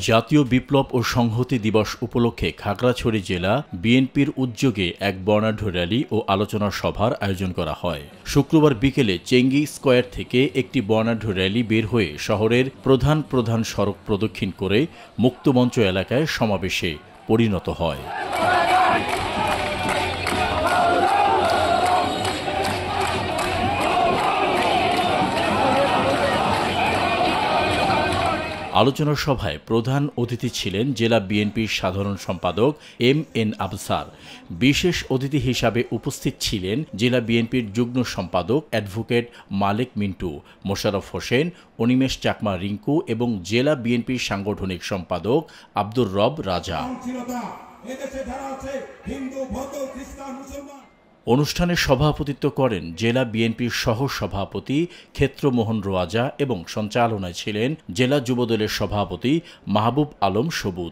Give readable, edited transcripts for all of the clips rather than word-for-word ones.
জাতীয় বিপ্লব ও সংহতি দিবস উপলক্ষে খাগড়াছড়ি জেলা বিএনপির উদ্যোগে এক বর্ণাঢ্য র্যালি ও আলোচনা সভার আয়োজন করা হয়। শুক্রবার বিকেলে চেঙ্গি স্কয়ার থেকে একটি বর্ণাঢ্য র্যালি বের হয়ে শহরের প্রধান সড়ক প্রদক্ষিণ করে মুক্তমঞ্চ এলাকায় সমাবেশে পরিণত হয়। আলোচনা সভায় প্রধান অতিথি ছিলেন জেলা বিএনপির সাধারণ সম্পাদক এম.এন. আফসার। বিশেষ অতিথি হিসাবে উপস্থিত ছিলেন জেলা বিএনপির যুগ্ম সম্পাদক অ্যাডভোকেট মালেক মিন্টু, মোশাররফ হোসেন, অনিমেষ চাকমা রিঙ্কু এবং জেলা বিএনপির সাংগঠনিক সম্পাদক আব্দুর রব রাজা। অনুষ্ঠানে সভাপতিত্ব করেন জেলা বিএনপির সহ সভাপতি ক্ষেত্রমোহন রোয়াজা এবং সঞ্চালনায় ছিলেন জেলা যুবদলের সভাপতি মাহবুব আলম সবুজ।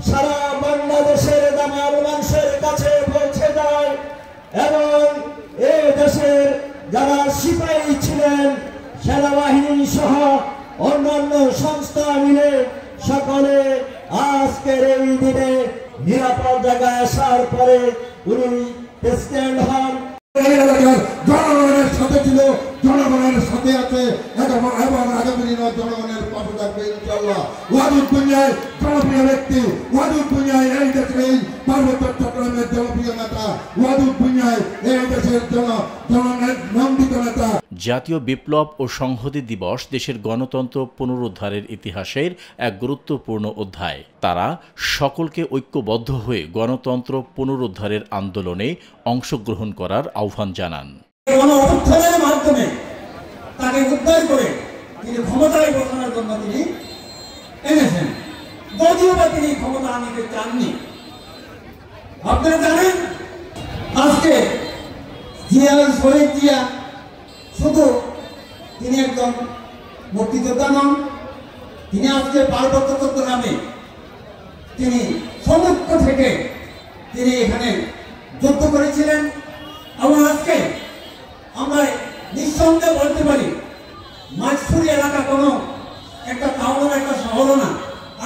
সারা বাংলাদেশের দামাল মানুষের কাছে পৌঁছে যায় এবং এই দেশের যারা সিপাহী ছিলেন, সেনাবাহিনী সহ অন্যান্য সংস্থা মিলে সকলে আজকের এই দিনে নিরাপদ জায়গায় আসার পরে উনি প্রেসিডেন্ট হন। জনগণের সাথে ছিল, জনগণের সাথে আছে এবং আগামী দিনে জনগণের পাশে থাকবে ইনশাআল্লাহ। ওয়াদুদ বুনিয়ায় জনপ্রিয় ব্যক্তি, ওয়াদুদ বুনিয়ায় এই দেশের এই পার্বত্য চট্টগ্রামের জনপ্রিয় নেতা, ওয়াদুদ বুনিয়ায় এই দেশের জনগণের নন্দিত নেতা। জাতীয় বিপ্লব ও সংহতি দিবস দেশের গণতন্ত্র পুনরুদ্ধারের ইতিহাসের এক গুরুত্বপূর্ণ অধ্যায়। তারা সকলকে ঐক্যবদ্ধ হয়ে গণতন্ত্র পুনরুদ্ধারের আন্দোলনে অংশগ্রহণ করার আহ্বান জানান। গণঅভ্যুত্থানের মাধ্যমে তাকে উদ্ধার করে তিনি ক্ষমতায় বসানোর জন্য তিনি এনেছেন, যদিও বা তিনি ক্ষমতা আনতে চাননি। আপনারা জানেন আজকে শহীদ জিয়া শুধু তিনি একজন মুক্তিযোদ্ধা নন, তিনি আজকে পার্বত্য চট্টগ্রামে তিনি সমুদ্র থেকে তিনি এখানে যুদ্ধ করেছিলেন এবং আজকে আমরা নিঃসন্দেহে বলতে পারি মাইজছড়ি এলাকা কোনো একটা টাউন একটা শহর না।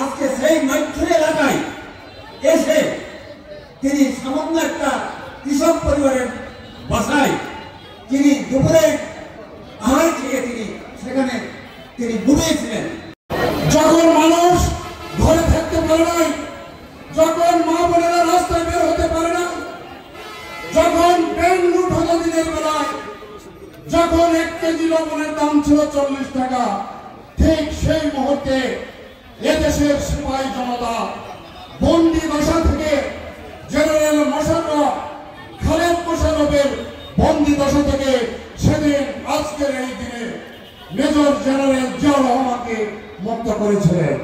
আজকে সেই মাইজছড়ি এলাকায় এসে তিনি সামান্য একটা কৃষক পরিবারের বাসায় তিনি দুপুরে আহার খেয়ে তিনি সেখানে তিনি ডুবেছিলেন। যখন মানুষ ঘরে থাকতে পারে নাই, যখন মা বোনেরা রাস্তায় বের হতে পারে না, যখন ব্যাংক লুট হতো দিনের বেলায়, যখন 1 কেজি লবণের দাম ছিল 40 টাকা, ঠিক সেই মুহূর্তে এদেশের সিপাহী জনতা বন্দি দশা থেকে জেনারেল মোশাররফ, খালেদ মোশাররফের বন্দি দশা থেকে সেদিন আজকের এই দিনে মেজর জেনারেল জিয়াউর রহমানকে মুক্ত করেছিলেন।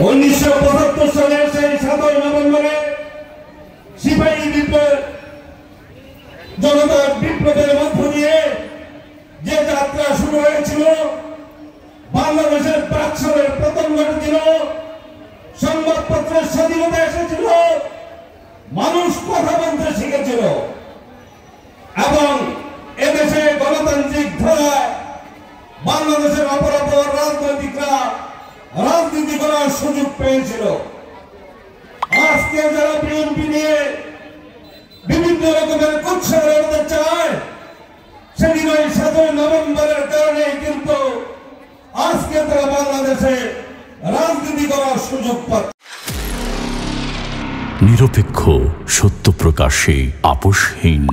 1975 সালের সেই 7 নভেম্বরে সিপাহী বিপ্লব জনতার বিপ্লবের মধ্য দিয়ে যে যাত্রা শুরু হয়েছিল, বাংলাদেশের 5 সালের প্রথম ঘটেছিল, সংবাদপত্রের স্বাধীনতা এসেছিল, মানুষ কথা বলতে শিখেছিল এবং এদেশে গণতান্ত্রিক ধারায় বাংলাদেশের অপরাপর রাজনৈতিকরা রাজনীতি করার সুযোগ পেয়েছিল। আজকে যারা বিএনপি নিয়ে বিভিন্ন রকমের কুৎসা করতে চায়, সেদিন ওই 7 নভেম্বরের কারণে কিন্তু আজকে তারা বাংলাদেশে রাজনীতি করার সুযোগ পাচ্ছে। নিরপেক্ষ, সত্য প্রকাশে আপোষহীন।